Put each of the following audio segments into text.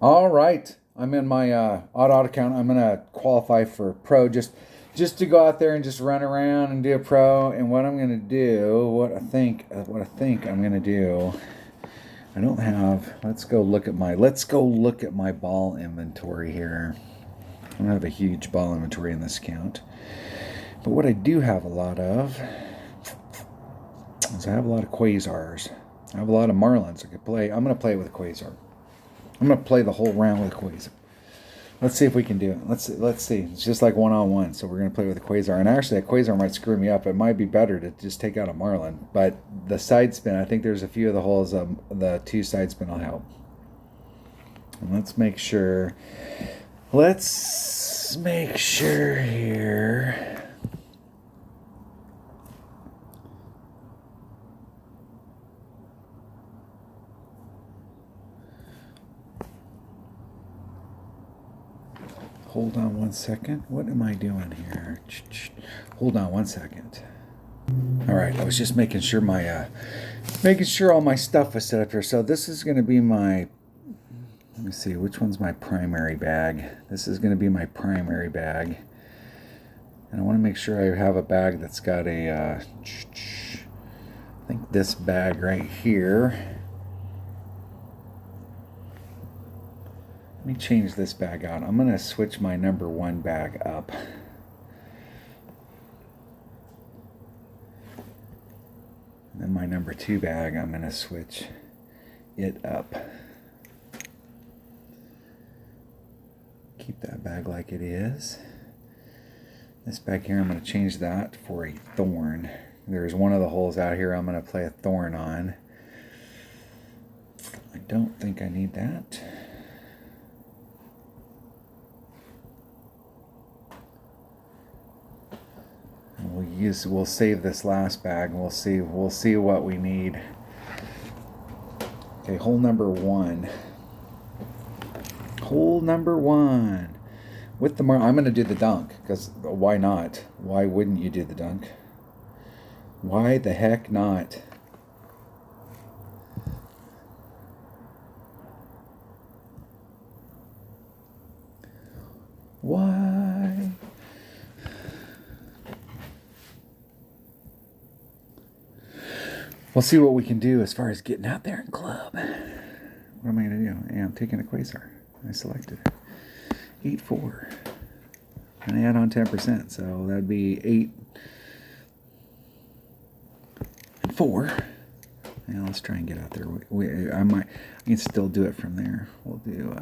All right, I'm in my auto account. I'm gonna qualify for pro just to go out there and just run around and do a pro. And what I'm gonna do, what I think I'm gonna do. I don't have. Let's go look at my ball inventory here. I don't have a huge ball inventory in this account, but what I do have a lot of is I have a lot of quasars. I have a lot of marlins I could play. I'm gonna play with a quasar. I'm gonna play the whole round with a quasar. Let's see if we can do it. Let's see. It's just like one-on-one. So we're gonna play with a quasar, and actually, that quasar might screw me up. It might be better to just take out a marlin. But the side spin, I think there's a few of the holes. The two side spin will help. And let's make sure. Let's make sure here. Hold on one second. What am I doing here? Hold on one second. All right, I was just making sure all my stuff was set up here. So this is going to be my. Let me see, which one's my primary bag? This is going to be my primary bag, and I want to make sure I have a bag that's got a. I think this bag right here. Let me change this bag out. I'm going to switch my number one bag up. And then my number two bag, I'm going to switch it up. Keep that bag like it is. This bag here, I'm going to change that for a thorn. There's one of the holes out here I'm going to play a thorn on. I don't think I need that. We'll save this last bag and we'll see what we need. Okay, hole number one. Hole number one. With the I'm gonna do the dunk, because why not? Why wouldn't you do the dunk? Why the heck not? Why? We'll see what we can do as far as getting out there in club. What am I going to do? Yeah, I'm taking a quasar. I selected it. 8-4. And I add on 10%, so that'd be 8 and 4. Now let's try and get out there. I can still do it from there. We'll do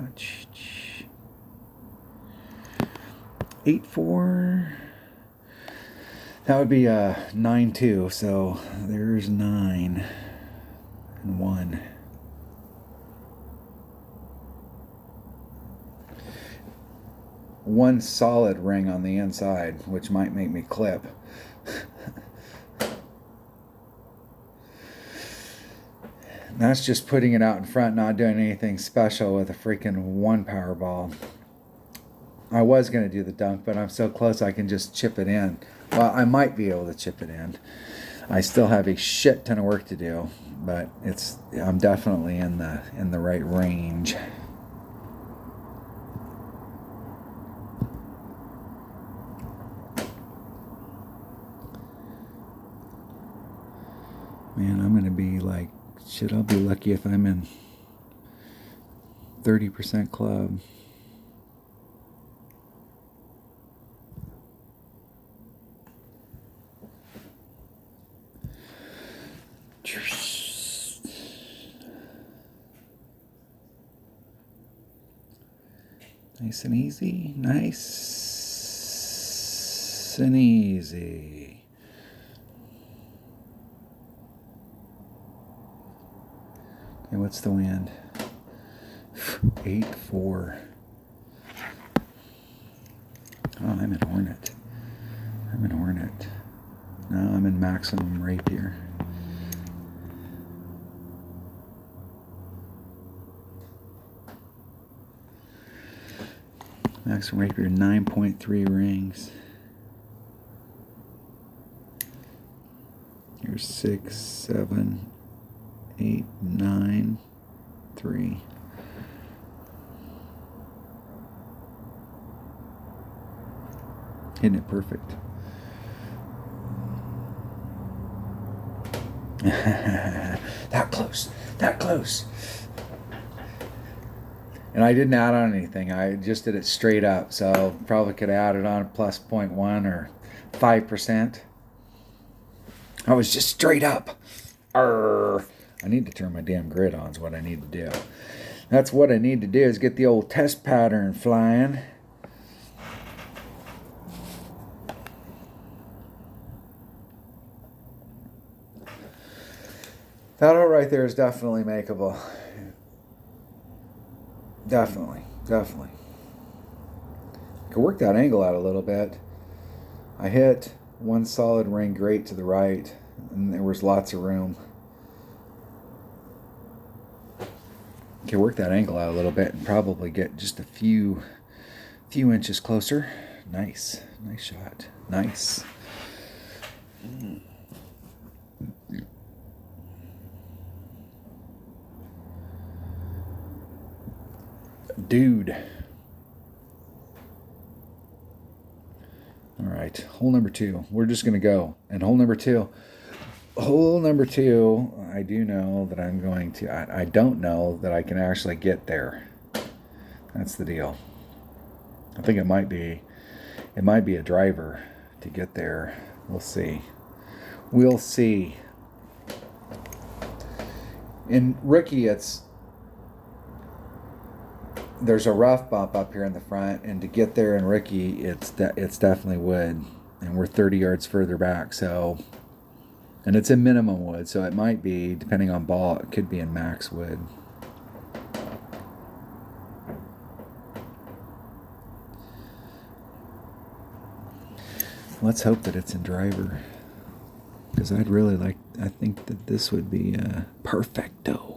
8-4. That would be 9-2, so there's 9 and 1. One solid ring on the inside, which might make me clip. That's just putting it out in front, not doing anything special with a freaking one power ball. I was going to do the dunk, but I'm so close I can just chip it in. Well, I might be able to chip it in. I still have a shit ton of work to do, but I'm definitely in the right range. Man, I'm going to be like, shit, I'll be lucky if I'm in 30% club. Nice and easy. Nice and easy. Okay, what's the wind? 8-4. Oh, I'm in Hornet. No, I'm in Maximum Rapier. Maximum Rapier, 9.3 rings. Here's 6, 7, 8, 9, 3. Hitting it perfect. That close. That close. And I didn't add on anything. I just did it straight up. So probably could have added on plus 0.1 or 5%. I was just straight up. Arr. I need to turn my damn grid on is what I need to do. That's what I need to do is get the old test pattern flying. That hole right there is definitely makeable. Definitely. Could work that angle out a little bit. I hit one solid ring grate to the right, and there was lots of room. Could work that angle out a little bit and probably get just a few inches closer. Nice shot. Nice. Dude. All right, hole number 2. We're just going to go. And hole number 2, I do know that I'm going to, I don't know that I can actually get there. That's the deal. I think it might be a driver to get there. We'll see. In Ricky, there's a rough bump up here in the front, and to get there in Ricky, it's definitely wood, and we're 30 yards further back, so, and it's in minimum wood, so it might be, depending on ball, it could be in max wood. Let's hope that it's in driver, because I think that this would be perfecto.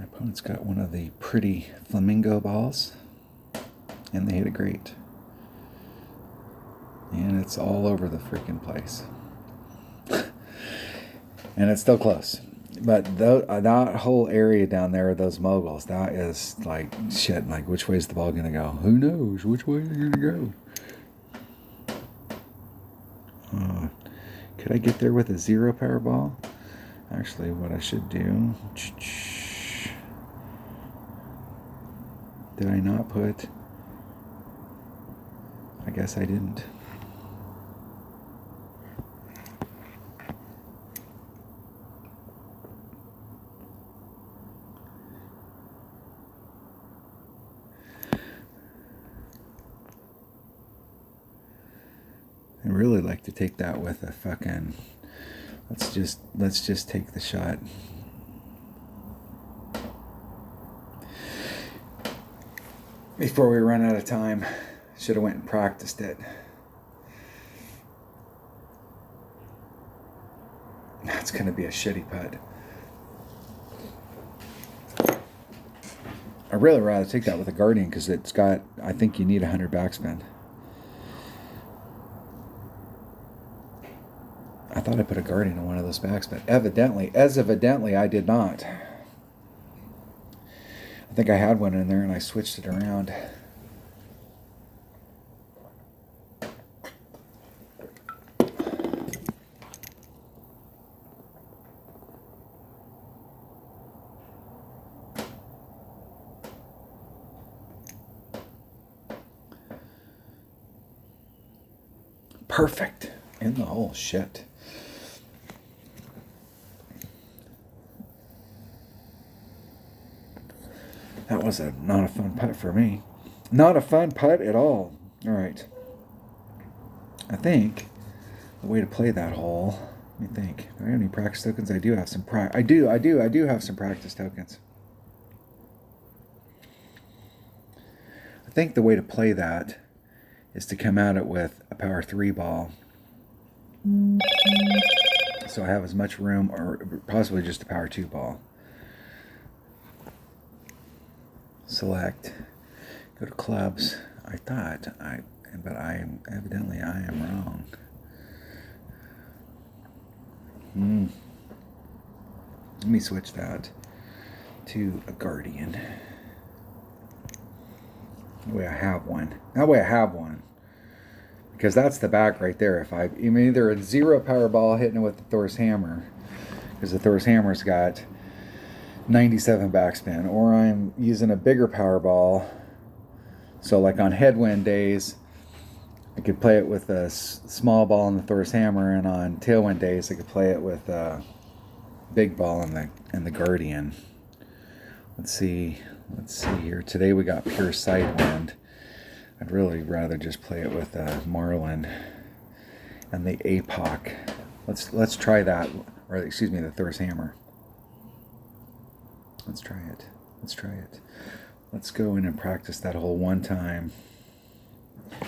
Opponent's got one of the pretty flamingo balls, and they hit it great. And it's all over the freaking place. And it's still close. But that whole area down there, those moguls, that is like shit. Like, which way is the ball going to go? Who knows? Which way is it going to go? Could I get there with a 0 power ball? Actually, what I should do... Did I not put? I guess I didn't. I'd really like to take that with a fucking... Let's just take the shot. Before we run out of time, should have went and practiced it. That's going to be a shitty putt. I'd really rather take that with a Guardian because it's got, I think you need 100 backspin. I thought I put a Guardian on one of those backspin. Evidently I did not. I think I had one in there and I switched it around. Perfect. In the hole. Shit. That was not a fun putt for me. Not a fun putt at all. All right. I think the way to play that hole. Let me think. Do I have any practice tokens? I do have some I do have some practice tokens. I think the way to play that is to come at it with a power 3 ball. So I have as much room, or possibly just a power 2 ball. Select, go to clubs. But I am wrong. Let me switch that to a Guardian. That way I have one. Because that's the back right there. If I'm either a 0 power ball hitting it with the Thor's hammer, because the Thor's hammer's got 97 backspin, or I'm using a bigger power ball. So like on headwind days, I could play it with a small ball and the Thor's hammer, and on tailwind days I could play it with a big ball and the Guardian. Let's see here. Today we got pure sidewind. I'd really rather just play it with Marlin and the APOC. Let's try that, or excuse me, the Thor's hammer. Let's try it. Let's go in and practice that hole one time. I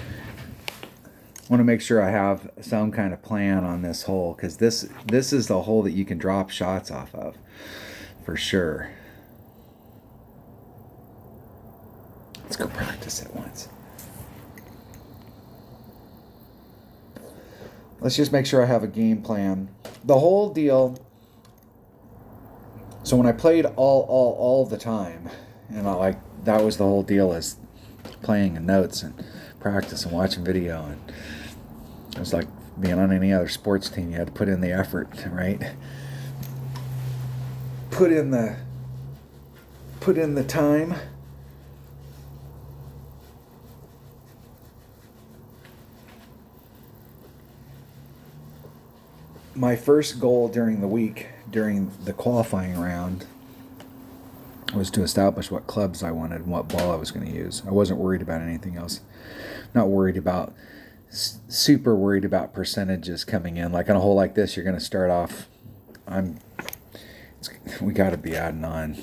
want to make sure I have some kind of plan on this hole, because this is the hole that you can drop shots off of, for sure. Let's go practice it once. Let's just make sure I have a game plan. The whole deal. So when I played all the time, and that was the whole deal, is playing and notes and practice and watching video, and it was like being on any other sports team. You had to put in the effort, right? Put in the time. My first goal during the week, during the qualifying round, was to establish what clubs I wanted and what ball I was going to use. I wasn't worried about anything else. Super worried about percentages coming in. Like on a hole like this, you're going to start off. We got to be adding on.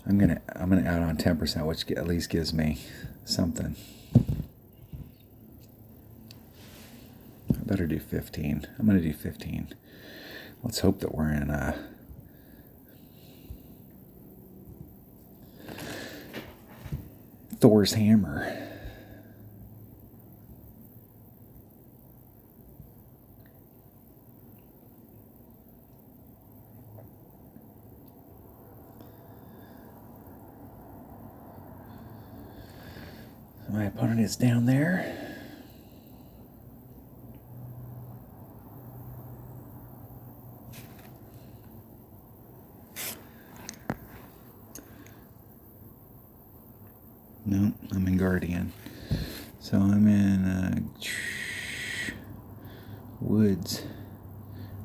I'm gonna add on 10%, which at least gives me something. I better do 15. I'm going to do 15. Let's hope that we're in Thor's hammer. My opponent is down there. No, I'm in Guardian. So I'm in Woods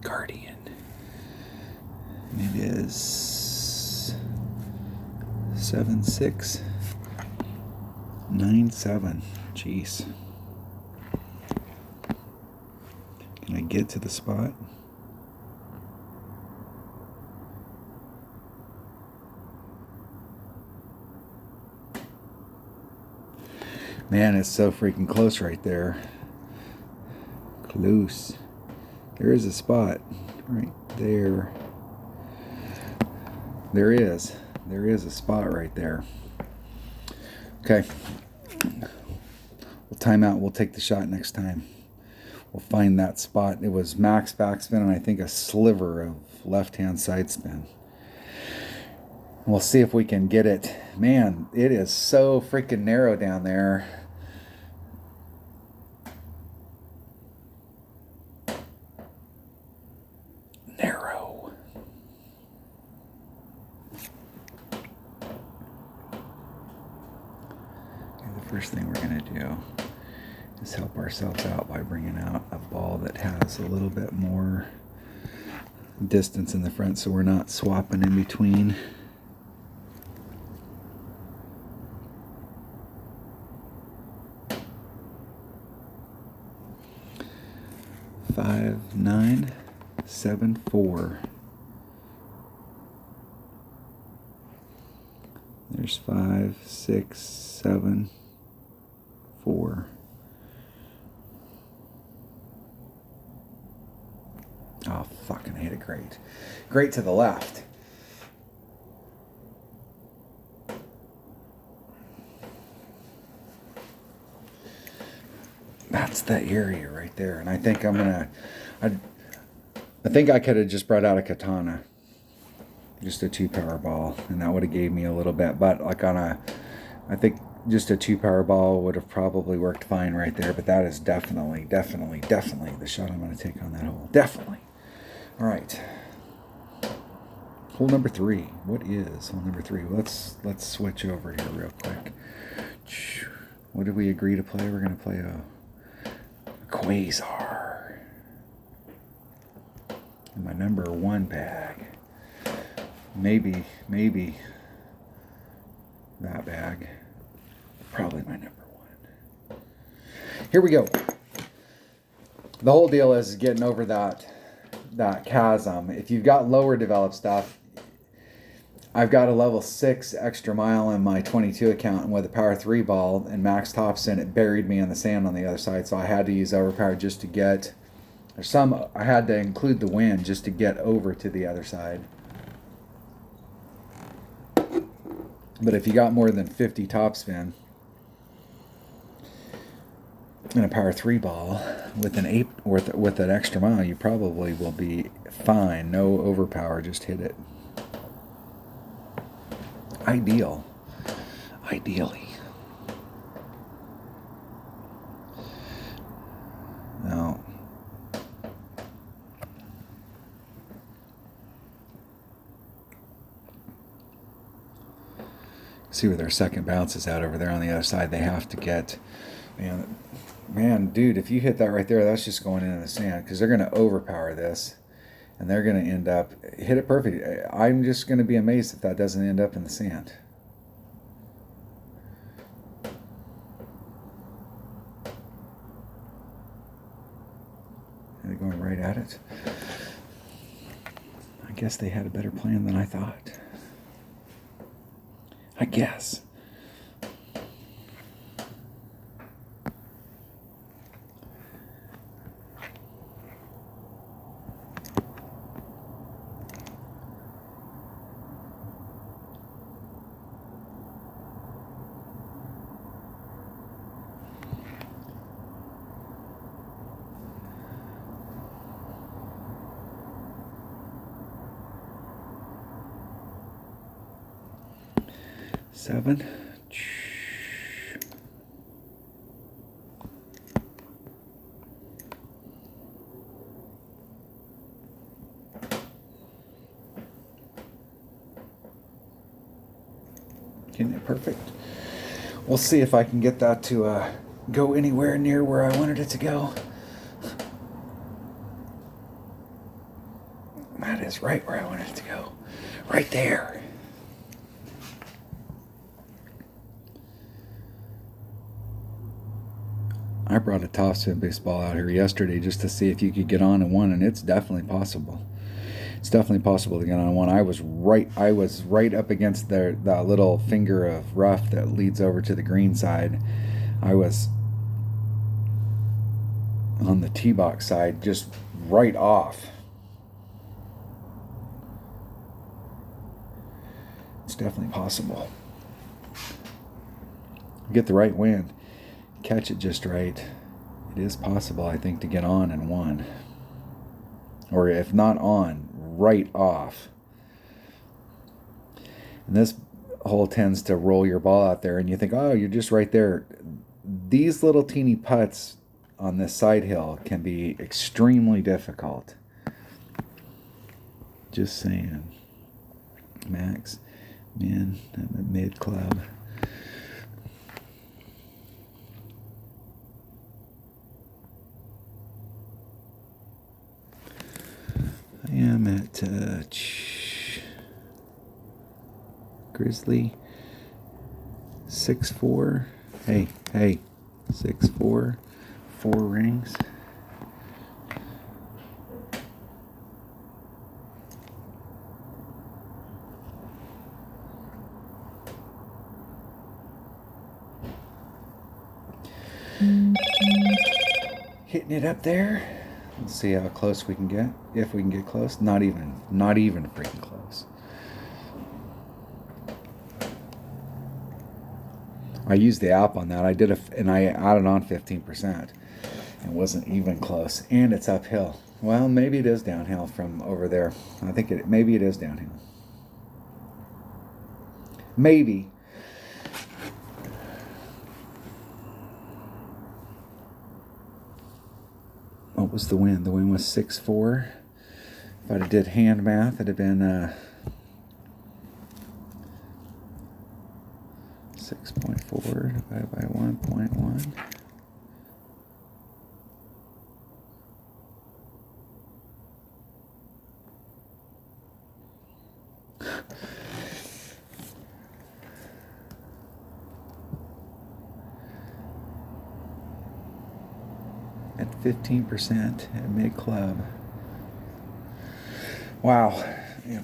Guardian. And it is 7697. Jeez. Can I get to the spot? Man, it's so freaking close right there. Close. There is a spot right there. There is a spot right there. Okay. We'll time out. We'll take the shot next time. We'll find that spot. It was max backspin and I think a sliver of left-hand side spin. We'll see if we can get it. Man, it is so freaking narrow down there. Narrow. Okay, the first thing we're going to do is help ourselves out by bringing out a ball that has a little bit more distance in the front so we're not swapping in between. Five, 9, 7, 4. There's 5, 6, 7, 4. Oh, fucking hit it great. Great to the left. That's the area right there. And I think I think I could have just brought out a katana. Just a 2-power ball. And that would have gave me a little bit. But like I think just a 2-power ball would have probably worked fine right there. But that is definitely the shot I'm going to take on that hole. Definitely. All right. Hole number 3. What is hole number 3? Let's switch over here real quick. What did we agree to play? We're going to play a Quasar. In my number 1 bag. Maybe that bag. Probably my number 1. Here we go. The whole deal is getting over that chasm. If you've got lower developed stuff, I've got a level 6 extra mile in my 22 account, and with a power 3 ball and max topspin, it buried me in the sand on the other side. So I had to use overpower just to get, I had to include the wind just to get over to the other side. But if you got more than 50 topspin and a power 3 ball with an extra mile, you probably will be fine. No overpower, just hit it. Ideally. Now, see where their second bounce is out over there on the other side. They have to get, man, dude, if you hit that right there, that's just going into the sand, because they're going to overpower this. And they're going to end up, hit it perfect. I'm just going to be amazed if that doesn't end up in the sand. Are they going right at it? I guess they had a better plan than I thought. I guess. Seven. Getting it perfect. We'll see if I can get that to go anywhere near where I wanted it to go. That is right where I wanted it to go. Right there. I brought a topspin baseball out here yesterday just to see if you could get on in one, and it's definitely possible. It's definitely possible to get on one. I was right up against that little finger of rough that leads over to the green side. I was on the tee box side, just right off. It's definitely possible. Get the right wind, catch it just right. It is possible, I think, to get on in one. Or if not on, right off. And this hole tends to roll your ball out there, and you think, oh, you're just right there. These little teeny putts on this side hill can be extremely difficult. Just saying. Max, man, I'm at mid club. I am at Grizzly 6-4. Hey, 6-4, 4 rings. Hitting it up there. Let's see how close we can get. If we can get close. Not even freaking close. I used the app on that. And I added on 15%. It wasn't even close, and it's uphill. Well, maybe it is downhill from over there. I think maybe it is downhill. Maybe. What was the wind? The wind was 6.4. If I'd have did hand math, it'd have been 6.4 divided by 1.1. At 15% at mid-club. Wow. Yeah.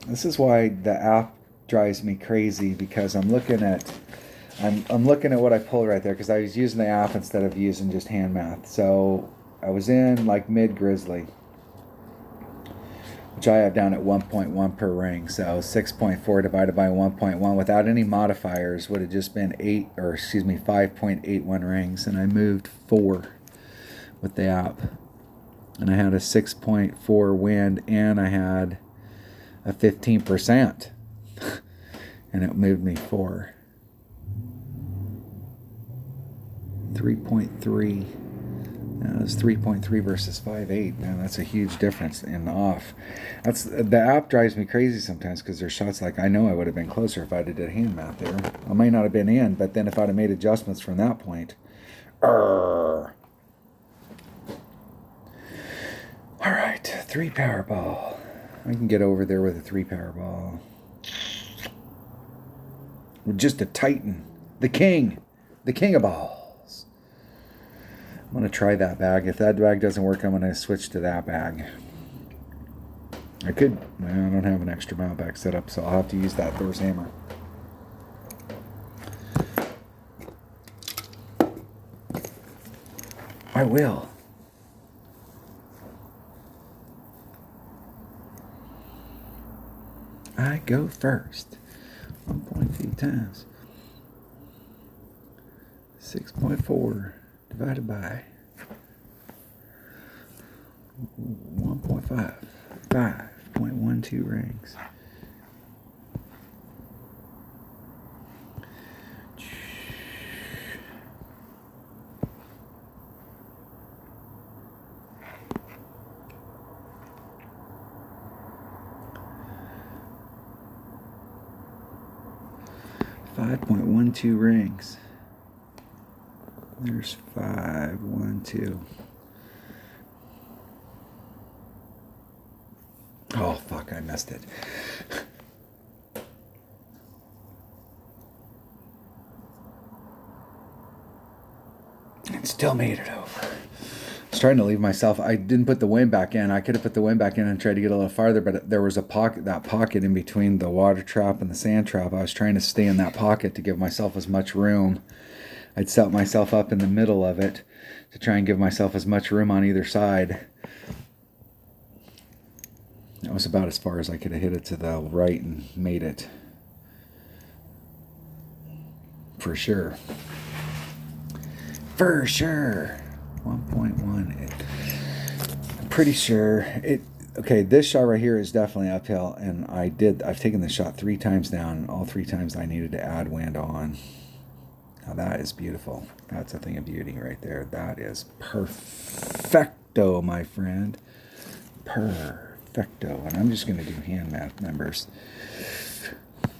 This is why the app drives me crazy, because I'm looking at what I pulled right there, because I was using the app instead of using just hand math. So I was in like mid grizzly, which I have down at 1.1 per ring. So 6.4 divided by 1.1 without any modifiers would have just been 5.81 rings, and I moved 4 with the app, and I had a 6.4 wind, and I had a 15%, and it moved me 4. 3.3. Now it's 3.3 versus 5.8. Man, that's a huge difference in off. The app drives me crazy sometimes, because there's shots like I know I would have been closer if I'd have did hand math there. I might not have been in, but then if I'd have made adjustments from that point. All right, 3 Powerball. I can get over there with a 3 Powerball. We're just a Titan. The king of balls. I'm going to try that bag. If that bag doesn't work, I'm going to switch to that bag. I don't have an extra mount bag set up, so I'll have to use that Thor's hammer. I will. I go first. 1.2 times 6.4 divided by 1.5. 5.12 rings. .12 rings. There's 5, 1, 2. Oh fuck! I missed it. And still made it over. I was trying to leave myself. I didn't put the wind back in. I could have put the wind back in and tried to get a little farther, but there was a pocket. That pocket in between the water trap and the sand trap. I was trying to stay in that pocket to give myself as much room. I'd set myself up in the middle of it to try and give myself as much room on either side. That was about as far as I could have hit it to the right and made it. For sure. For sure. 1.1. I'm pretty sure it. Okay, this shot right here is definitely uphill, and I've taken this shot 3 times down. All 3 times I needed to add wind on. Now that is beautiful. That's a thing of beauty right there. That is perfecto, my friend. Perfecto. And I'm just going to do hand math numbers.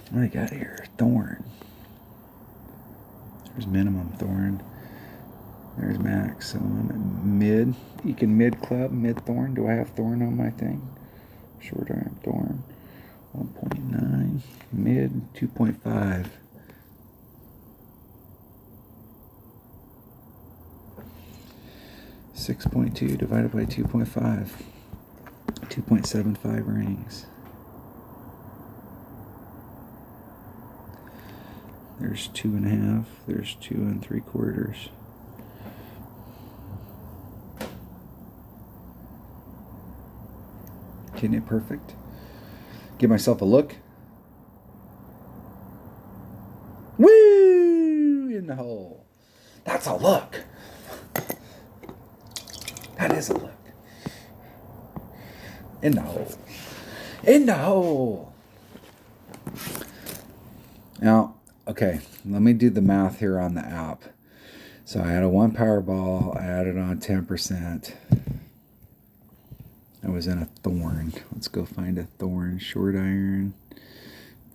What do I got here? Thorn. There's minimum thorn. There's max. So I'm at mid. Eking mid club, mid thorn. Do I have thorn on my thing? Short arm thorn. 1.9. Mid 2.5. 6.2 divided by 2.5. 2.75 rings. There's 2.5. There's 2 3/4. Getting it perfect. Give myself a look. Woo! the hole. That's a look. That is a look. In the hole. In the hole. Now, okay, let me do the math here on the app. So I had a 1 Powerball, I added on 10%. I was in a thorn. Let's go find a thorn. Short iron.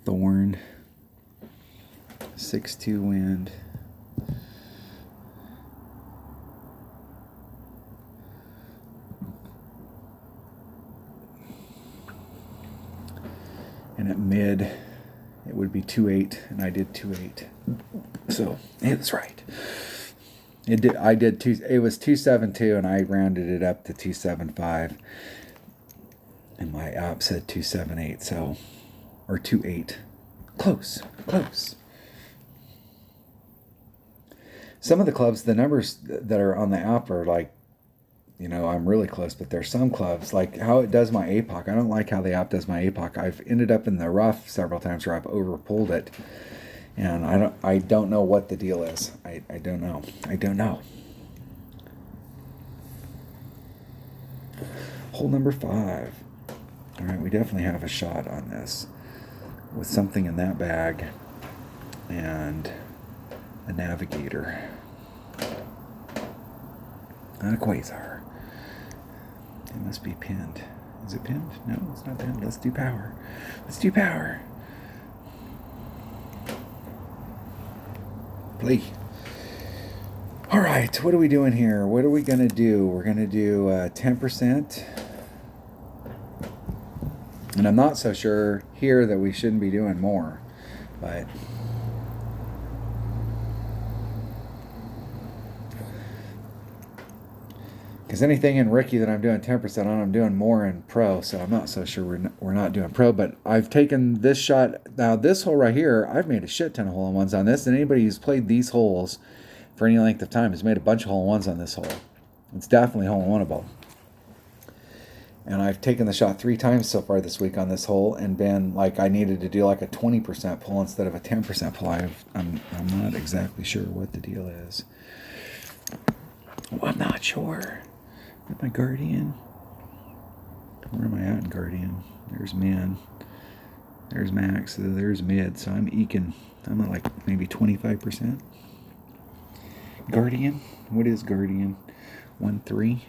Thorn. 6-2 wind. And at mid, it would be 2-8, and I did 2-8. So it was right. I did it was 272, and I rounded it up to 275. And my app said 278, so, or 28. Close. Some of the clubs, the numbers that are on the app are like, I'm really close, but there's some clubs, like how it does my APOC. I don't like how the app does my APOC. I've ended up in the rough several times where I've overpulled it. And I don't know what the deal is. I don't know. Hole number 5. All right, we definitely have a shot on this with something in that bag and a navigator. Not a quasar. It must be pinned. Is it pinned? No, it's not pinned. Let's do power. Play. All right, what are we doing here? What are we going to do? We're going to do 10%. And I'm not so sure here that we shouldn't be doing more. But because anything in Ricky that I'm doing 10% on, I'm doing more in Pro. So I'm not so sure we're not doing Pro. But I've taken this shot. Now, this hole right here, I've made a shit ton of hole-in-ones on this. And anybody who's played these holes for any length of time has made a bunch of hole-in-ones on this hole. It's definitely hole-in-oneable. And I've taken the shot 3 times so far this week on this hole and been like, I needed to do like a 20% pull instead of a 10% pull. I'm not exactly sure what the deal is. I'm not sure. With my Guardian. Where am I at in Guardian? There's min. There's max. There's mid. So I'm eking. I'm at like maybe 25%. Guardian. What is Guardian? 1.3.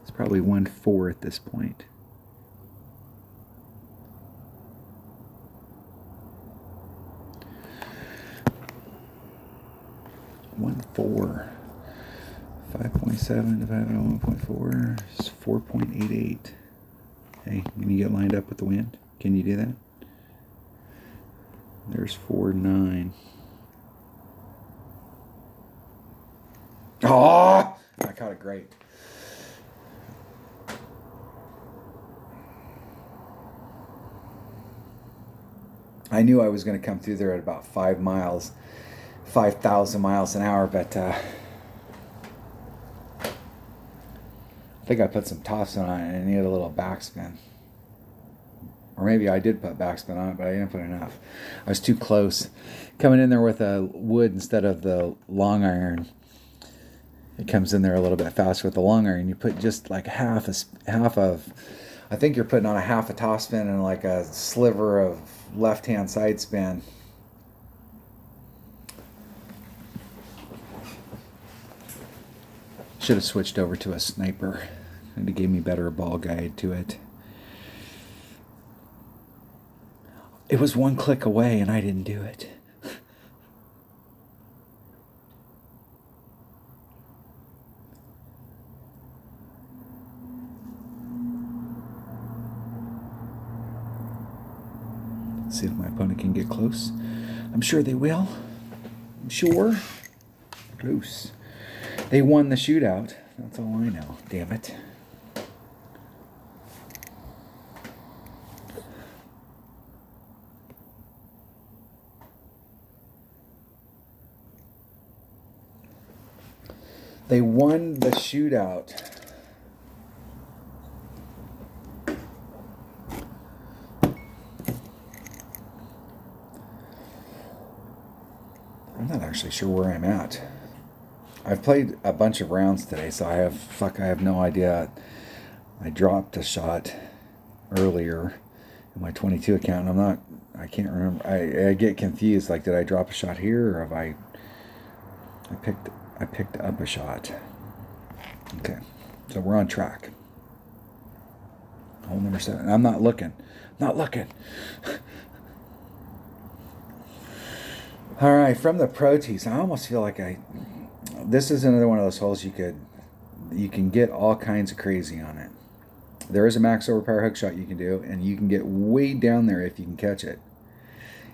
It's probably 1.4 at this point. $1.4. 5.7 divided by 1.4 is 4.88. Hey, can you get lined up with the wind? Can you do that? There's 4.9. Oh! I caught it great. I knew I was going to come through there at about 5,000 miles an hour, but I think I put some topspin on it and it needed a little backspin. Or maybe I did put backspin on it, but I didn't put enough. I was too close. Coming in there with a wood instead of the long iron, it comes in there a little bit faster. With the long iron, you put just like half of, I think you're putting on a half a topspin and like a sliver of left-hand side spin. Should have switched over to a sniper. And it gave me better ball guide to it. It was one click away and I didn't do it. See if my opponent can get close. I'm sure they will. I'm sure. Close. They won the shootout. That's all I know. Damn it. They won the shootout. I'm not actually sure where I'm at. I've played a bunch of rounds today, so I have no idea. I dropped a shot earlier in my 22 account, and I can't remember. I get confused. Like, did I drop a shot here, or have I picked up a shot? Okay, so we're on track. Hole number 7. I'm not looking. Not looking. All right, from the Pro Tees, I almost feel like this is another one of those holes you can get all kinds of crazy on it. There is a max overpower hook shot you can do, and you can get way down there if you can catch it.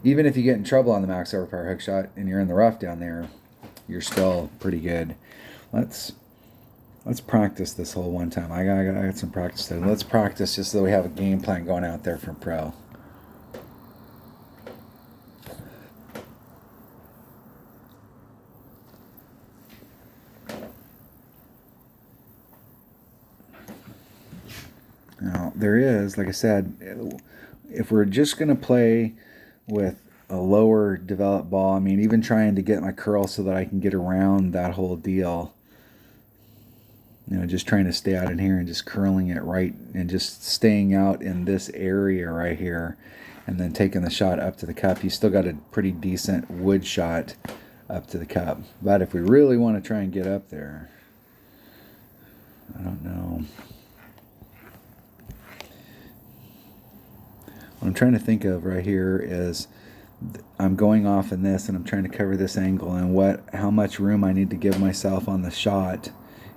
Even if you get in trouble on the max overpower hook shot and you're in the rough down there, you're still pretty good. Let's practice this hole one time. I got some practice there. Let's practice just so we have a game plan going out there from Pro. Now, there is, like I said, if we're just going to play with a lower developed ball, I mean, even trying to get my curl so that I can get around that whole deal, just trying to stay out in here and just curling it right and just staying out in this area right here and then taking the shot up to the cup. You still got a pretty decent wood shot up to the cup. But if we really want to try and get up there, I don't know. What I'm trying to think of right here is I'm going off in this and I'm trying to cover this angle and how much room I need to give myself on the shot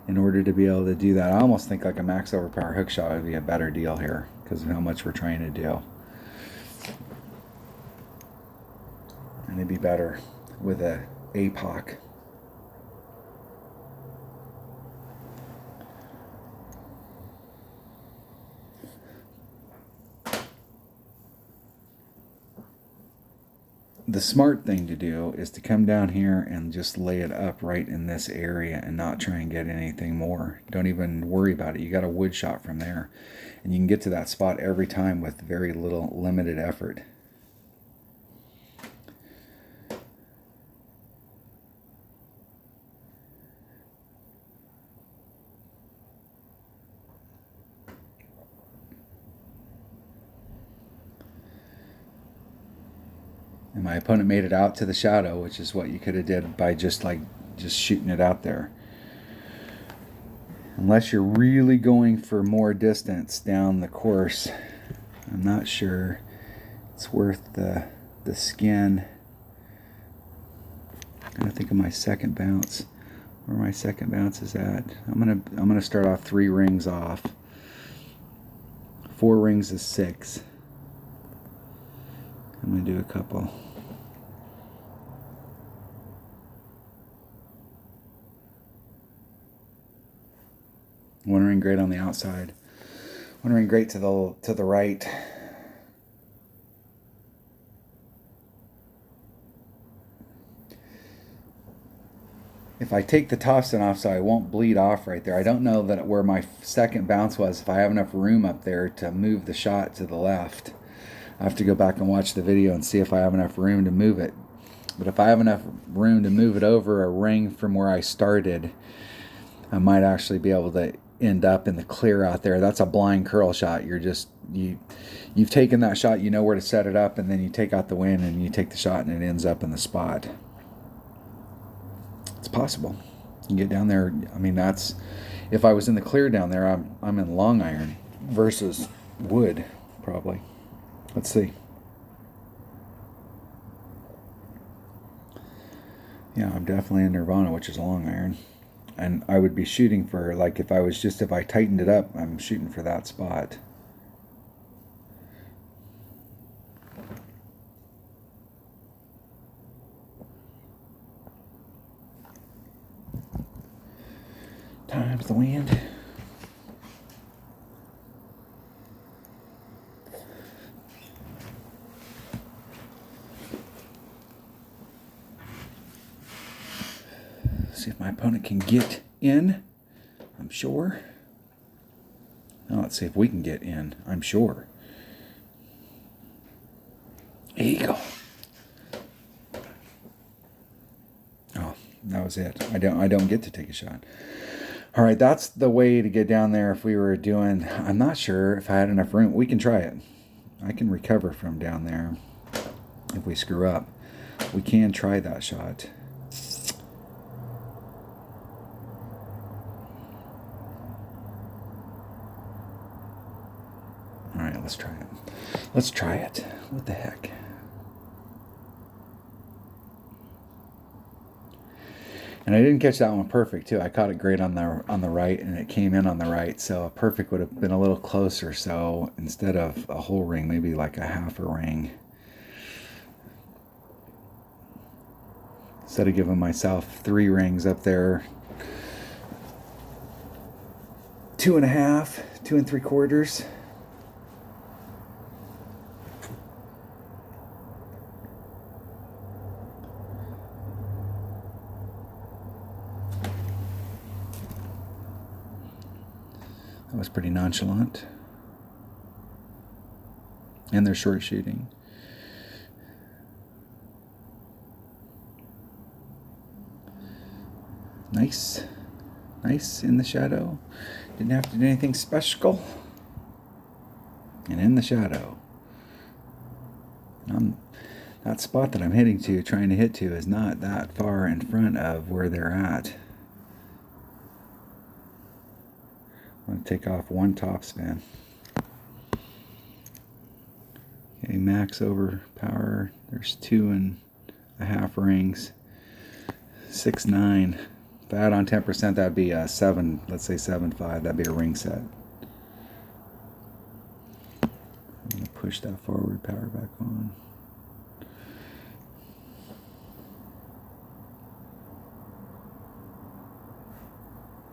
in order to be able to do that. I almost think like a max overpower hook shot would be a better deal here because of how much we're trying to do. And it'd be better with a APOC. The smart thing to do is to come down here and just lay it up right in this area and not try and get anything more. Don't even worry about it. You got a wood shot from there. And you can get to that spot every time with very limited effort. And my opponent made it out to the shadow, which is what you could have did by just shooting it out there. Unless you're really going for more distance down the course, I'm not sure it's worth the skin. I'm gonna think of my second bounce. Where my second bounce is at. I'm gonna start off 3 rings off. 4 rings is 6. I'm gonna do a couple. One ring great on the outside. One ring great to the right. If I take the topspin off so I won't bleed off right there, I don't know that where my second bounce was, if I have enough room up there to move the shot to the left. I have to go back and watch the video and see if I have enough room to move it. But if I have enough room to move it over a ring from where I started, I might actually be able to end up in the clear out there. That's a blind curl shot. You've taken that shot, you know where to set it up, and then you take out the wind and you take the shot and it ends up in the spot. It's possible. You can get down there. I mean, that's if I was in the clear down there, I'm in long iron versus wood probably. Let's see. Yeah, I'm definitely in Nirvana, which is a long iron. And I would be shooting for, like, if I tightened it up, I'm shooting for that spot. Times the wind. See if my opponent can get in. I'm sure. Now let's see if we can get in. I'm sure. There you go. That was it. I don't get to take a shot. All right, that's the way to get down there. If we were doing, I'm not sure if I had enough room. We can try it. I can recover from down there if we screw up. We can try that shot. All right, let's try it. Let's try it. What the heck? And I didn't catch that one perfect too. I caught it great on the right, and it came in on the right. So a perfect would have been a little closer. So instead of a whole ring, maybe like a half a ring. Instead of giving myself 3 rings up there, 2.5, 2 3/4. That was pretty nonchalant. And they're short shooting. Nice. Nice in the shadow. Didn't have to do anything special. And in the shadow. That spot that I'm trying to hit to, is not that far in front of where they're at. I'm going to take off 1 topspin. Okay, max over power. There's 2.5 rings. 6.9. If I add on 10%, that'd be a 7. Let's say 7.5. That'd be a ring set. I'm going to push that forward power back on.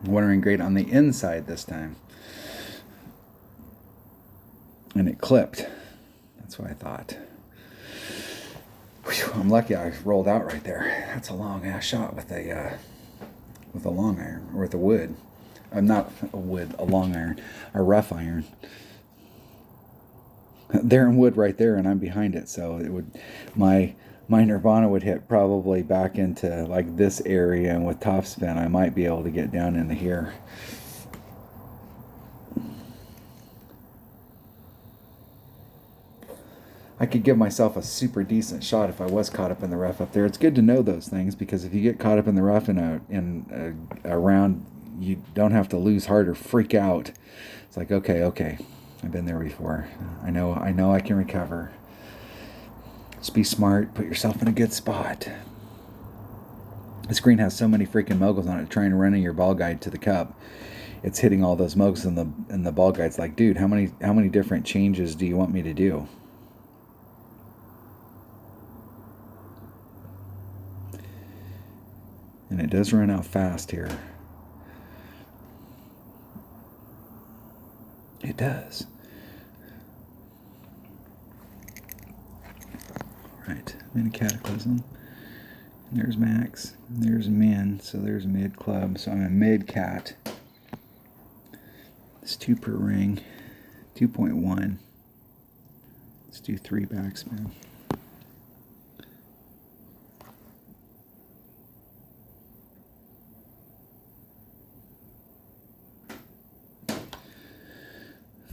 Watering great on the inside this time. And it clipped. That's what I thought. Whew, I'm lucky I rolled out right there. That's a long ass shot with a long iron, or with a wood. Not a wood, a long iron, a rough iron. They're in wood right there, and I'm behind it, so it would my Nirvana would hit probably back into like this area, and with topspin I might be able to get down into here. I could give myself a super decent shot if I was caught up in the rough up there. It's good to know those things, because if you get caught up in the rough in a round, you don't have to lose heart or freak out. It's like, okay, I've been there before. I know I can recover. Just be smart. Put yourself in a good spot. This green has so many freaking moguls on it, trying to run in your ball guide to the cup. It's hitting all those moguls in the ball guide's like, dude, how many different changes do you want me to do? And it does run out fast here. It does. Right, I'm in a cataclysm. And there's max. And there's min. So there's mid club. So I'm a mid cat. It's 2 per ring. 2.1. Let's do 3 backspin.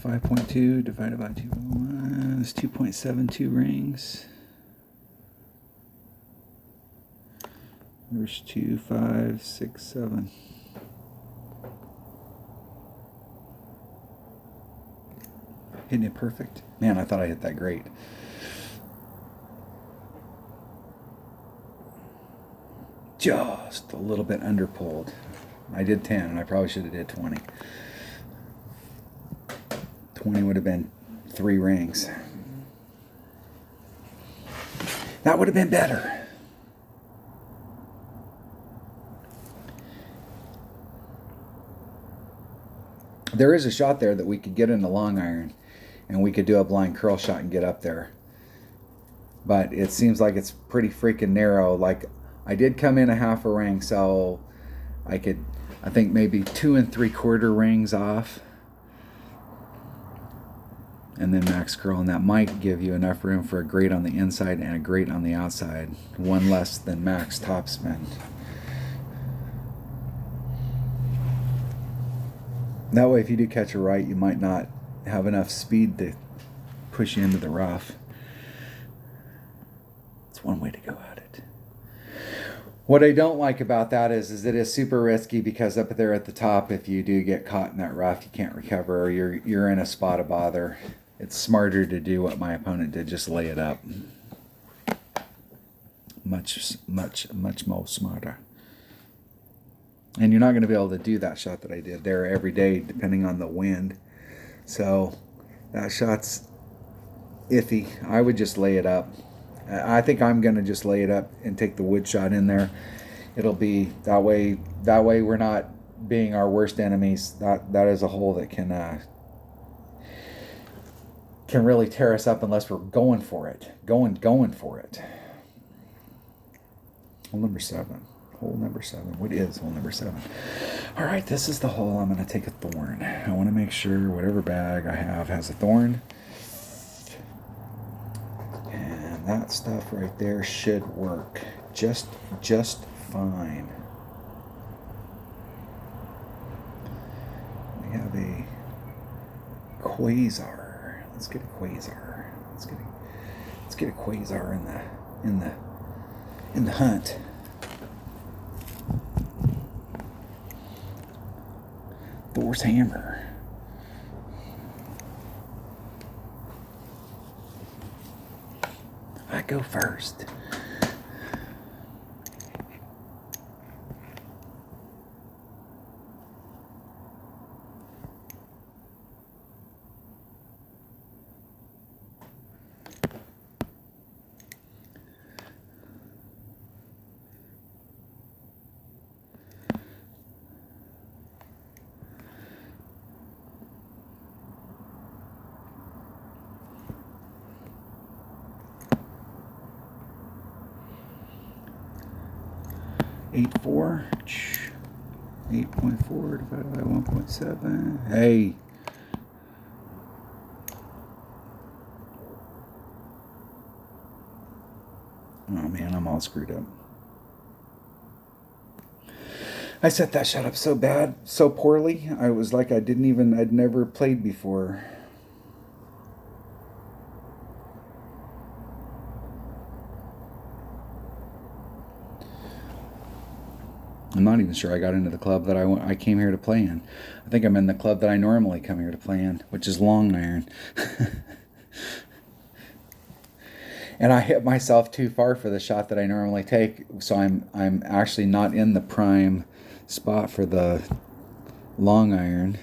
.2 divided by 2.1 is 2.72 rings. There's 2, 5, 6, 7. Hitting it perfect. Man, I thought I hit that great. Just a little bit underpulled. I did 10, and I probably should have did 20. 20 would have been 3 rings. That would have been better. There is a shot there that we could get in the long iron, and we could do a blind curl shot and get up there. But it seems like it's pretty freaking narrow. Like, I did come in a half a ring, so I think maybe 2 3/4 rings off. And then max curl, and that might give you enough room for a grate on the inside and a grate on the outside. 1 less than max topspin. That way, if you do catch a right, you might not have enough speed to push you into the rough. It's one way to go at it. What I don't like about that is it is super risky, because up there at the top, if you do get caught in that rough, you can't recover, or you're in a spot of bother. It's smarter to do what my opponent did, just lay it up. Much more smarter. And you're not going to be able to do that shot that I did there every day, depending on the wind. So that shot's iffy. I would just lay it up. I think I'm going to just lay it up and take the wood shot in there. It'll be that way. That way we're not being our worst enemies. That is a hole that can really tear us up unless we're going for it. Going for it. Hole number 7. Hole number 7. What is hole number 7? All right, this is the hole I'm going to take a thorn. I want to make sure whatever bag I have has a thorn. And that stuff right there should work just fine. We have a quasar. Let's get a quasar. Let's get a quasar in the hunt. Thor's hammer. I go first. Eight 8.4 divided by 1.7. Hey. Oh man, I'm all screwed up. I set that shot up so bad, so poorly. I was like, I'd never played before. I'm not even sure I got into the club that I came here to play in. I think I'm in the club that I normally come here to play in, which is long iron. And I hit myself too far for the shot that I normally take, so I'm actually not in the prime spot for the long iron.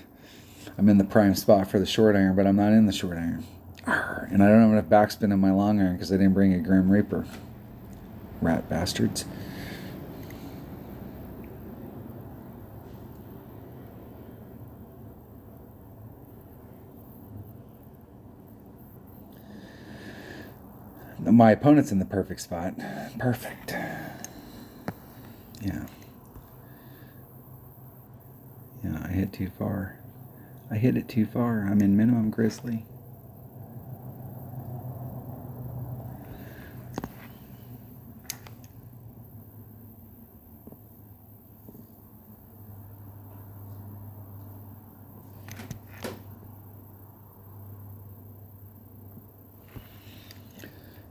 I'm in the prime spot for the short iron, but I'm not in the short iron. And I don't have enough backspin in my long iron because I didn't bring a Grim Reaper. Rat bastards. My opponent's in the perfect spot. Perfect. Yeah. Yeah, I hit too far. I hit it too far. I'm in minimum grizzly.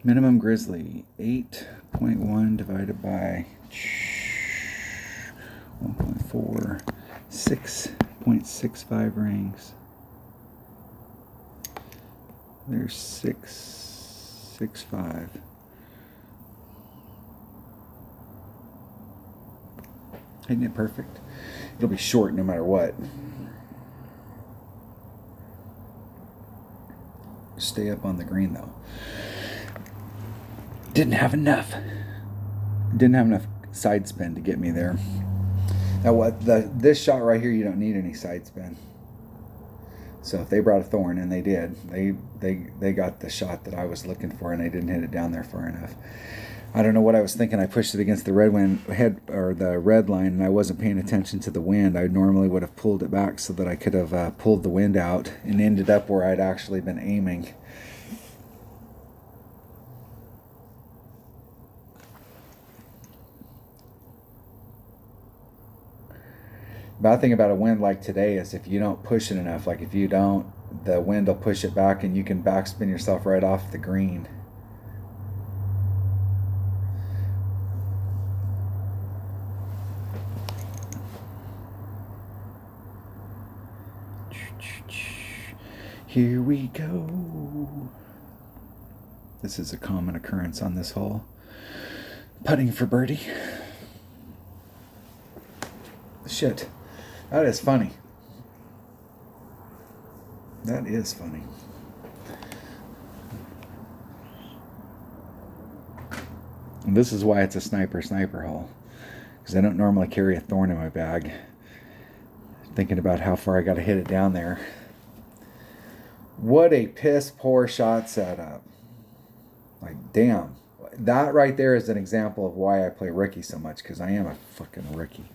Minimum grizzly, 8.1 divided by 1.4, 6.65 rings. There's 6.65. Isn't it perfect? It'll be short no matter what. Stay up on the green though. Didn't have enough side spin to get me there. Now this shot right here, you don't need any side spin. So if they brought a thorn, and they did, they got the shot that I was looking for, and they didn't hit it down there far enough. I don't know what I was thinking. I pushed it against the red line, and I wasn't paying attention to the wind. I normally would have pulled it back so that I could have pulled the wind out and ended up where I'd actually been aiming. Bad thing about a wind like today is if you don't push it enough, like if you don't, the wind will push it back and you can backspin yourself right off the green. Here we go. This is a common occurrence on this hole. Putting for birdie. Shit. That is funny. That is funny. And this is why it's a sniper hole. Because I don't normally carry a thorn in my bag. Thinking about how far I got to hit it down there. What a piss poor shot setup. Like, damn. That right there is an example of why I play rookie so much. Because I am a fucking rookie.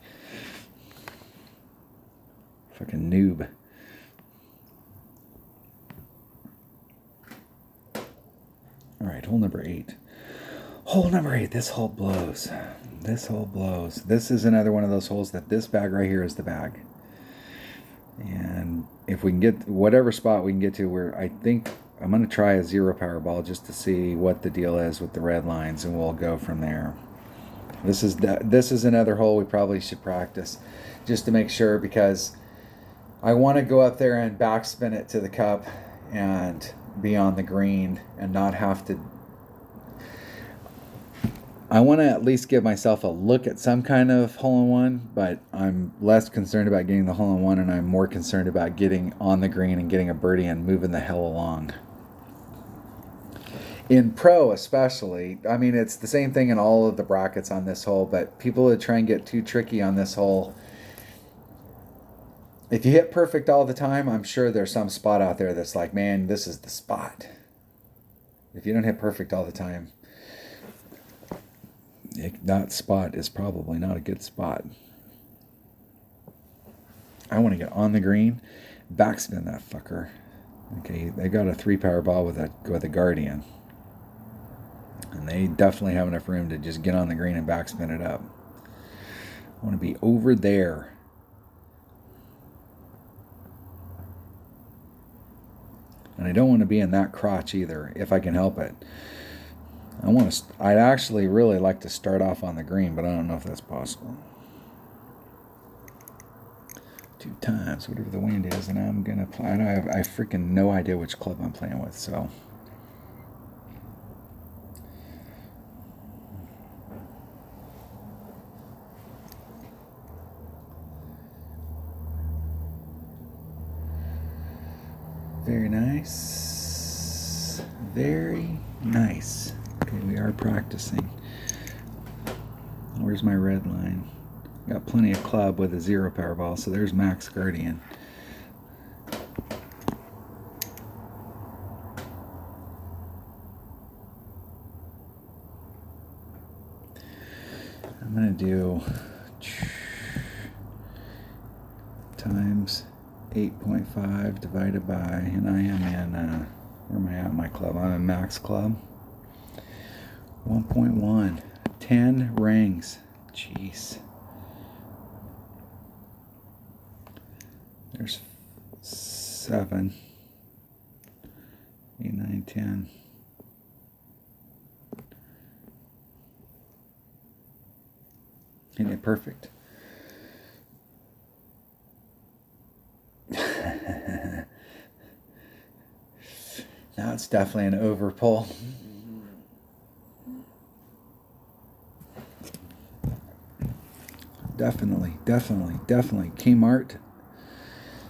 Fucking noob. Alright, hole number 8. Hole number 8. This hole blows. This hole blows. This is another one of those holes that this bag right here is the bag. And if we can get whatever spot we can get to, where I think I'm going to try a 0 power ball just to see what the deal is with the red lines, and we'll go from there. This is another hole we probably should practice just to make sure, because I want to go up there and backspin it to the cup and be on the green and not have to. I want to at least give myself a look at some kind of hole-in-one, but I'm less concerned about getting the hole-in-one, and I'm more concerned about getting on the green and getting a birdie and moving the hell along. In pro especially, I mean, it's the same thing in all of the brackets on this hole, but people that try and get too tricky on this hole, if you hit perfect all the time, I'm sure there's some spot out there that's like, man, this is the spot. If you don't hit perfect all the time, that spot is probably not a good spot. I want to get on the green, backspin that fucker. Okay, they got a 3 power ball with a Guardian, and they definitely have enough room to just get on the green and backspin it up. I want to be over there. And I don't want to be in that crotch either, if I can help it. I'd actually really like to start off on the green, but I don't know if that's possible. 2 times, whatever the wind is, and I'm gonna play. I freaking no idea which club I'm playing with, so. Very nice. Very nice. Okay, we are practicing. Where's my red line? Got plenty of club with a 0 power ball, so there's max Guardian. I'm going to do times 8.5 divided by, and I am in, where am I at in my club? I'm in max club. 1.1. 10 rings. Jeez. There's 7, 8, 9, 10. Isn't it perfect? Now it's definitely an over pull. Definitely. Kmart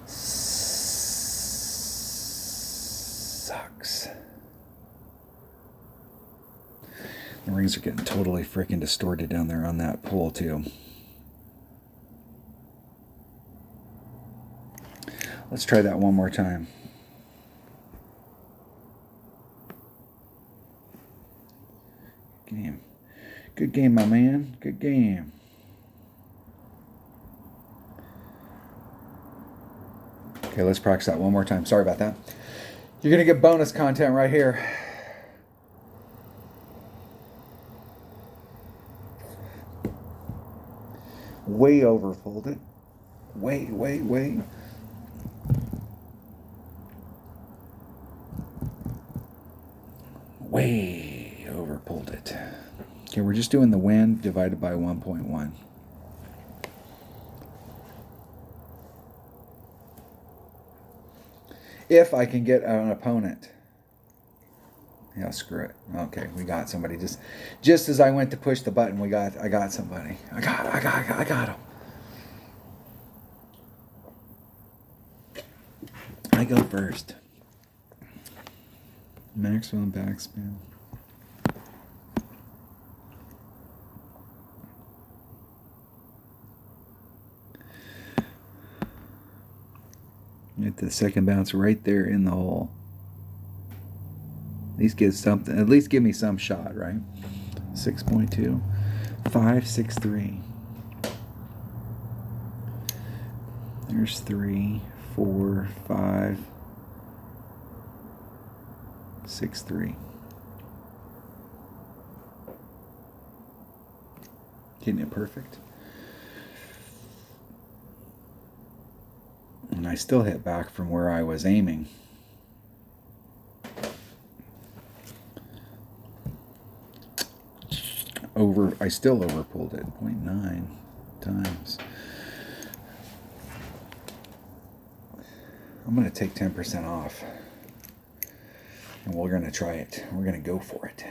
sucks. The rings are getting totally freaking distorted down there on that pole too. Let's try that one more time. Game. Good game, my man. Good game. Okay, let's practice that one more time. Sorry about that. You're going to get bonus content right here. Way over folded. Wait. Way over pulled it. Okay, we're just doing the wind divided by 1.1. If I can get an opponent. Yeah, screw it. Okay, we got somebody. Just as I went to push the button, I got somebody. I got him. I go first. Maximum backspin. Get the second bounce right there in the hole. At least give something. At least give me some shot, right? 6.2, 5, 6, 3. There's 3, 4, 5, 6, 3. Getting it perfect. And I still hit back from where I was aiming. I still overpulled it, 0.9 times. I'm going to take 10% off. And we're going to try it. We're going to go for it.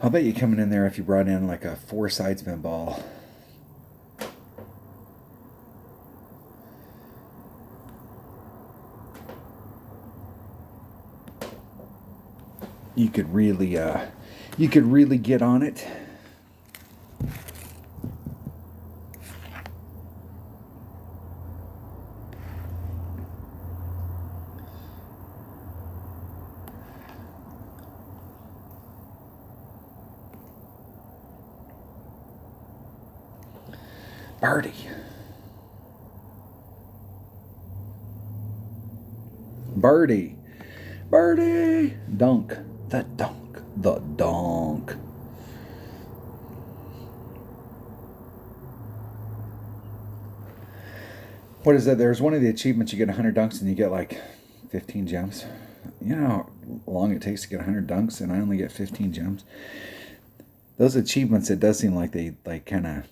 I'll bet you coming in there if you brought in like a 4 side spin ball. You could really get on it. Birdie. Birdie. Birdie. Dunk. The dunk. The dunk. What is that? There's one of the achievements you get 100 dunks and you get like 15 gems. You know how long it takes to get 100 dunks and I only get 15 gems? Those achievements, it does seem like they like kind of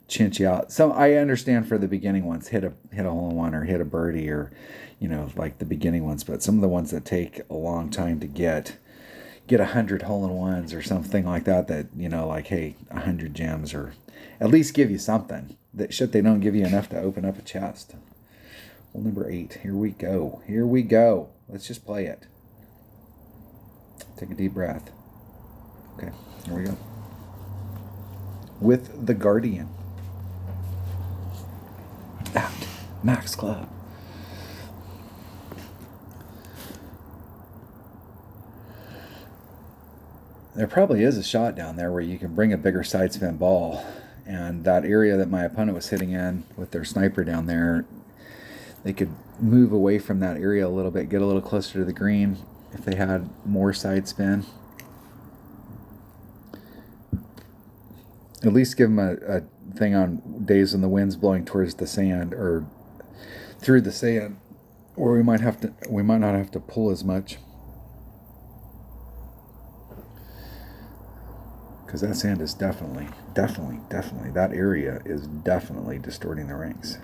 chint you out. Some I understand for the beginning ones, hit a hole in one or hit a birdie or, you know, like the beginning ones. But some of the ones that take a long time to get 100 hole in ones or something like that. That, you know, like, hey, 100 gems or at least give you something. That shit, they don't give you enough to open up a chest. Hole number 8. Here we go. Here we go. Let's just play it. Take a deep breath. Okay, here we go. With the Guardian. At Max Club. There probably is a shot down there where you can bring a bigger side spin ball, and that area that my opponent was hitting in with their sniper down there, they could move away from that area a little bit, get a little closer to the green if they had more side spin. At least give them a thing on days when the wind's blowing towards the sand or through the sand, or we might not have to pull as much, because that sand is definitely that area is definitely distorting the rings.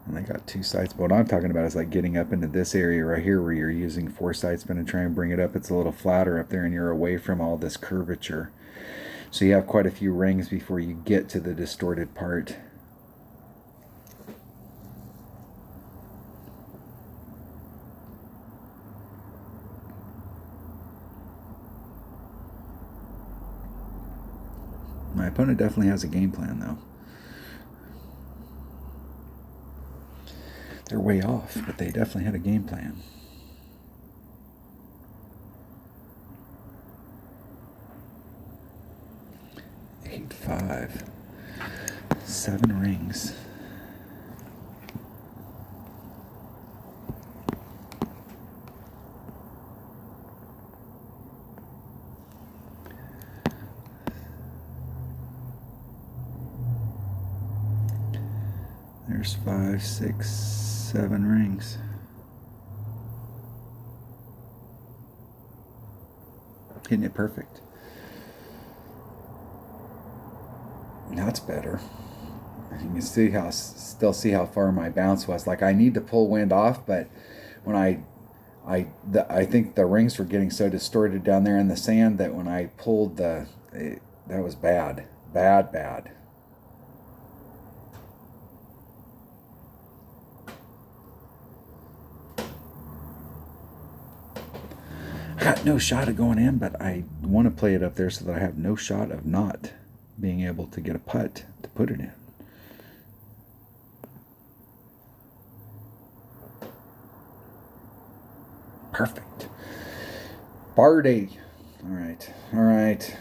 And I got 2 sides. But what I'm talking about is like getting up into this area right here where you're using 4 side spin and try and bring it up. It's a little flatter up there and you're away from all this curvature. So you have quite a few rings before you get to the distorted part. My opponent definitely has a game plan though. They're way off, but they definitely had a game plan. 5. 7 rings. There's 5, 6, 7 rings. Hitting it perfect. That's better. You can still see how far my bounce was. Like, I need to pull wind off, but when I think the rings were getting so distorted down there in the sand that when I pulled that was bad. Bad. I got no shot of going in, but I want to play it up there so that I have no shot of not being able to get a putt to put it in. Perfect. Birdie. All right.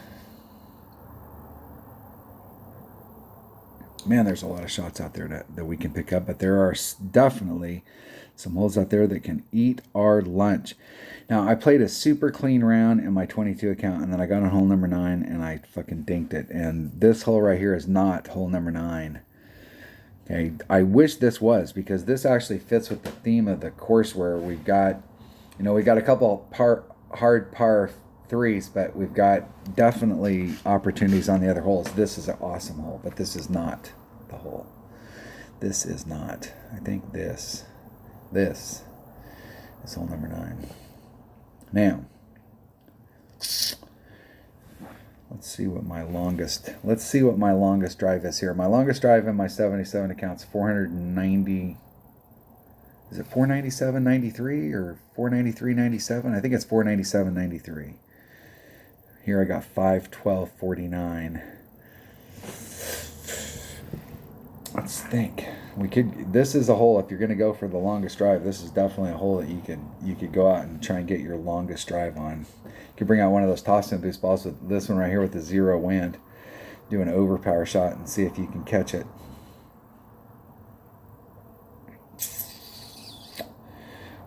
Man, there's a lot of shots out there that we can pick up, but there are definitely some holes out there that can eat our lunch. Now, I played a super clean round in my 22 account, and then I got on hole number 9, and I fucking dinked it. And this hole right here is not hole number 9. Okay, I wish this was, because this actually fits with the theme of the course, where we've got, we got a couple hard par 3s, but we've got definitely opportunities on the other holes. This is an awesome hole, but this is not the hole. This is not. I think this is hole number 9. Now, let's see what my longest drive is here. My longest drive in my 77 account's 490. Is it 497.93 or 493.97? I think it's 497.93. Here I got 512.49. Let's think. This is a hole, if you're going to go for the longest drive, this is definitely a hole that you could go out and try and get your longest drive on. You could bring out one of those toss and boost balls with this one right here with the 0 wind. Do an overpower shot and see if you can catch it.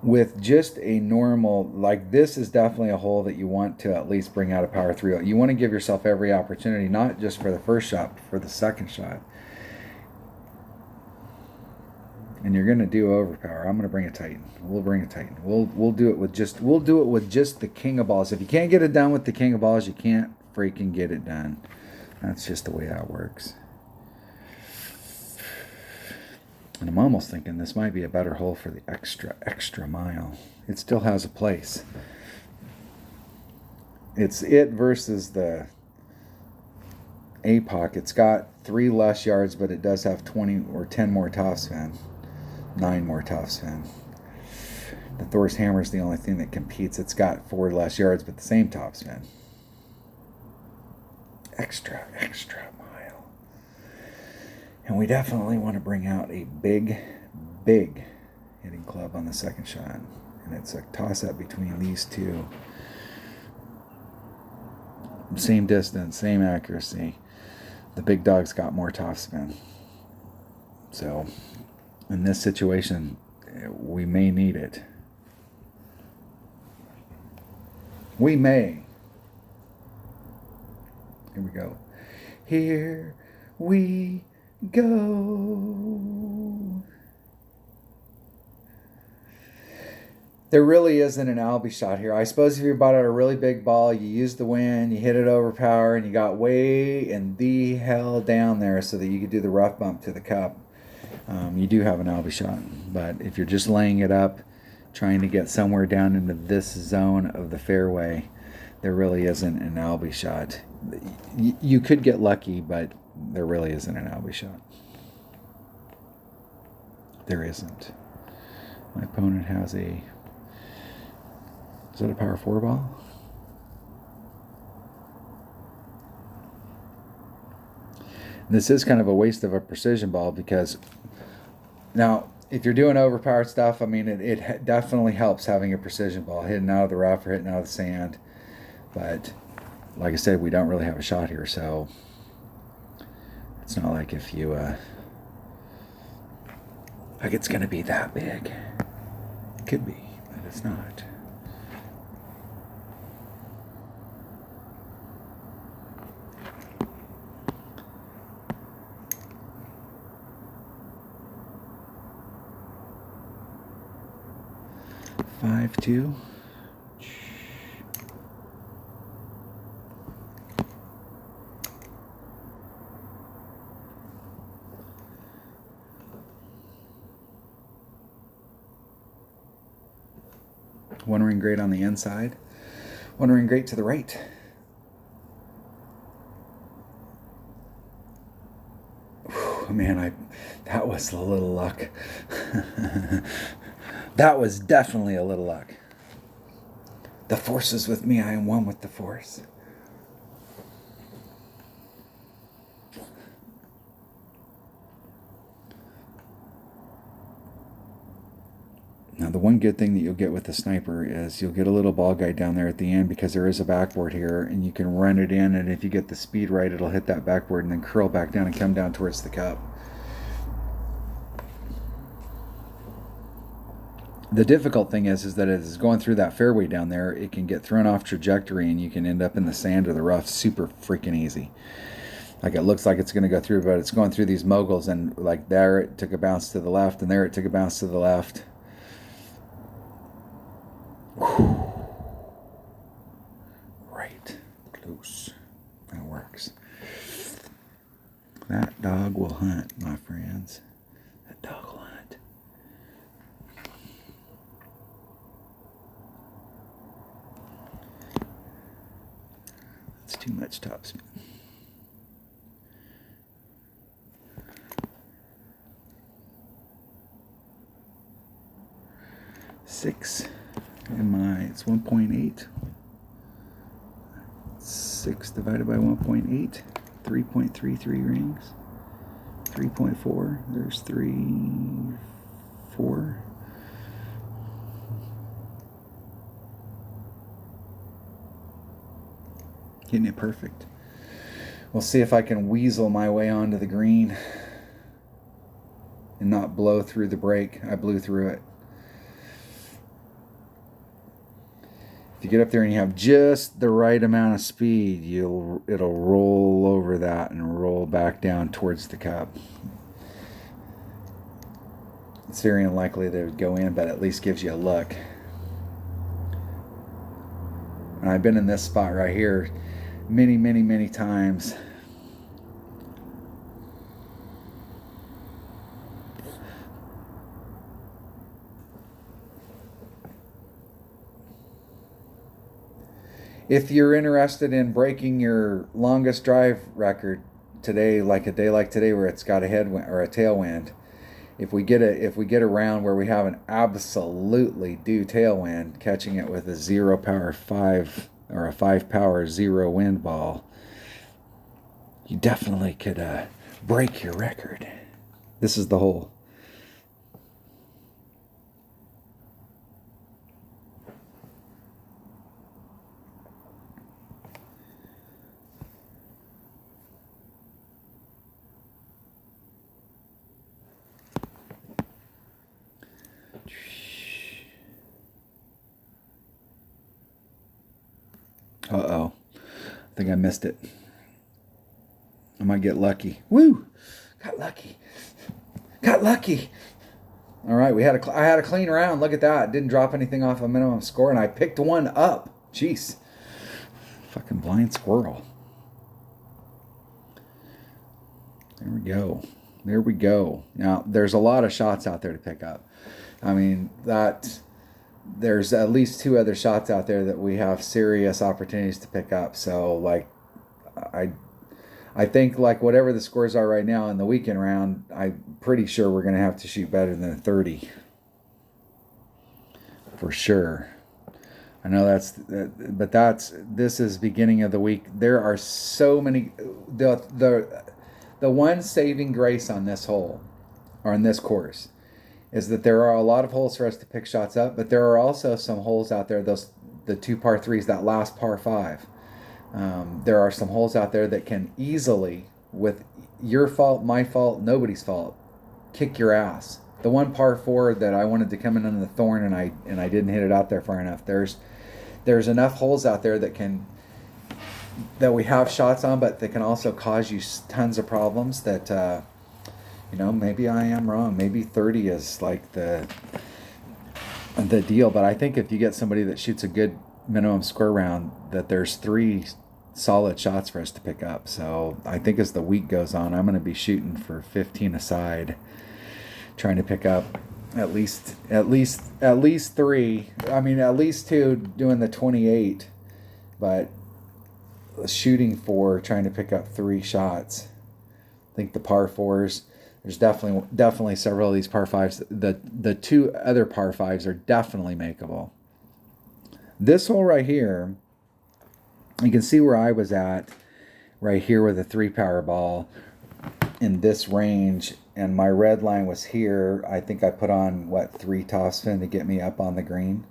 With just a normal, like, this is definitely a hole that you want to at least bring out a power 3. You want to give yourself every opportunity, not just for the first shot, but for the second shot. And you're going to do overpower. I'm going to bring a Titan. We'll bring a Titan. We'll do it with just the king of balls. If you can't get it done with the king of balls, you can't freaking get it done. That's just the way that works. And I'm almost thinking this might be a better hole for the extra mile. It still has a place. It's it versus the APOC. It's got 3 less yards, but it does have 20 or 10 more topspin. 9 more topspin. The Thor's Hammer is the only thing that competes. It's got 4 less yards, but the same topspin. Extra mile. And we definitely want to bring out a big hitting club on the second shot. And it's a toss-up between these two. Same distance, same accuracy. The big dog's got more topspin. So, in this situation, we may need it. We may. Here we go. Here we go. There really isn't an Albie shot here. I suppose if you bought out a really big ball, you used the wind, you hit it over power, and you got way in the hell down there so that you could do the rough bump to the cup, you do have an Albie shot. But if you're just laying it up, trying to get somewhere down into this zone of the fairway, there really isn't an Albie shot. You could get lucky, but there really isn't an Albie shot. There isn't. My opponent has a... Is that a power 4 ball? This is kind of a waste of a precision ball because now if you're doing overpowered stuff, I mean, it definitely helps having a precision ball hitting out of the rough or hitting out of the sand. But like I said, we don't really have a shot here, so It's not like if you, like it's going to be that big. It could be, but it's not. Five, two. One ring grate on the inside, one ring grate to the right. Whew, man, that was a little luck. That was definitely a little luck. The force is with me. I am one with the force. Now, the one good thing that you'll get with the sniper is you'll get a little ball guide down there at the end, because there is a backboard here, and you can run it in, and if you get the speed right, it'll hit that backboard and then curl back down and come down towards the cup. The difficult thing is that as it's going through that fairway down there, it can get thrown off trajectory, and you can end up in the sand or the rough super freaking easy. Like, it looks like it's going to go through, but it's going through these moguls, and like there it took a bounce to the left, and there it took a bounce to the left. Whew. Right. Close. That works. That dog will hunt, my friends. That dog will hunt. That's too much topspin. Six. And it's 1.8. 6 divided by 1.8. 3.33 rings. 3.4. There's 3, 4. Getting it perfect. We'll see if I can weasel my way onto the green and not blow through the break. I blew through it. If you get up there and you have just the right amount of speed, it'll roll over that and roll back down towards the cup. It's very unlikely that it would go in, but at least gives you a look. And I've been in this spot right here many, many, many times. If you're interested in breaking your longest drive record today, like a day like today where it's got a headwind or a tailwind, if we get a round where we have an absolutely due tailwind, catching it with a 0 power 5 or a 5 power 0 wind ball, you definitely could break your record. This is the hole. Uh-oh. I think I missed it. I might get lucky. Woo! Got lucky. Got lucky. All right, I had a clean round. Look at that. Didn't drop anything off a minimum score, and I picked one up. Jeez. Fucking blind squirrel. There we go. There we go. Now, there's a lot of shots out there to pick up. I mean, there's at least 2 other shots out there that we have serious opportunities to pick up. So, like, I think, like, whatever the scores are right now in the weekend round, I'm pretty sure we're going to have to shoot better than a 30. For sure. I know this is beginning of the week. There are so many. The one saving grace on this hole, or on this course, is that there are a lot of holes for us to pick shots up, but there are also some holes out there, the 2 par 3s, that last par 5. There are some holes out there that can easily with your fault, my fault, nobody's fault. Kick your ass. The one par 4 that I wanted to come in on the thorn and I didn't hit it out there far enough. There's enough holes out there that we have shots on, but they can also cause you tons of problems that maybe I am wrong. Maybe 30 is like the deal, but I think if you get somebody that shoots a good minimum square round, that there's 3 solid shots for us to pick up. So I think as the week goes on, I'm going to be shooting for 15 aside, trying to pick up at least 3. I mean, at least 2 doing the 28, but shooting for trying to pick up 3 shots. I think the par 4s, there's definitely several of these par 5s. The 2 other par 5s are definitely makeable. This hole right here, you can see where I was at right here with a 3 power ball in this range, and my red line was here. I think I put on 3 topspin to get me up on the green.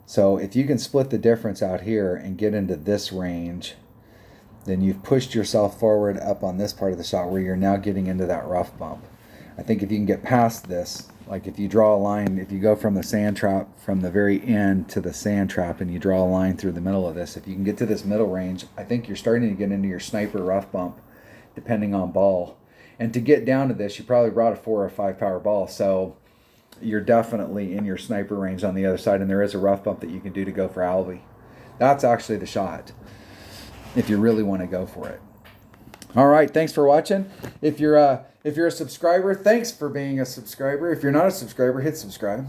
So if you can split the difference out here and get into this range, then you've pushed yourself forward up on this part of the shot where you're now getting into that rough bump. I think if you can get past this, like if you draw a line, if you go from the sand trap from the very end to the sand trap and you draw a line through the middle of this, if you can get to this middle range, I think you're starting to get into your sniper rough bump, depending on ball. And to get down to this, you probably brought a 4 or 5 power ball, so you're definitely in your sniper range on the other side, and there is a rough bump that you can do to go for Albie. That's actually the shot, if you really want to go for it. All right, thanks for watching. If you're a subscriber, thanks for being a subscriber. If you're not a subscriber, hit subscribe.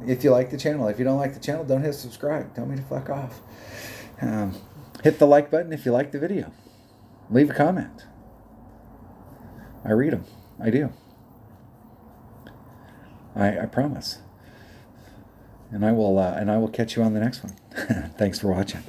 If you like the channel. If you don't like the channel, don't hit subscribe. Tell me to fuck off. Hit the like button if you like the video. Leave a comment. I read them. I do. I promise. And I will catch you on the next one. Thanks for watching.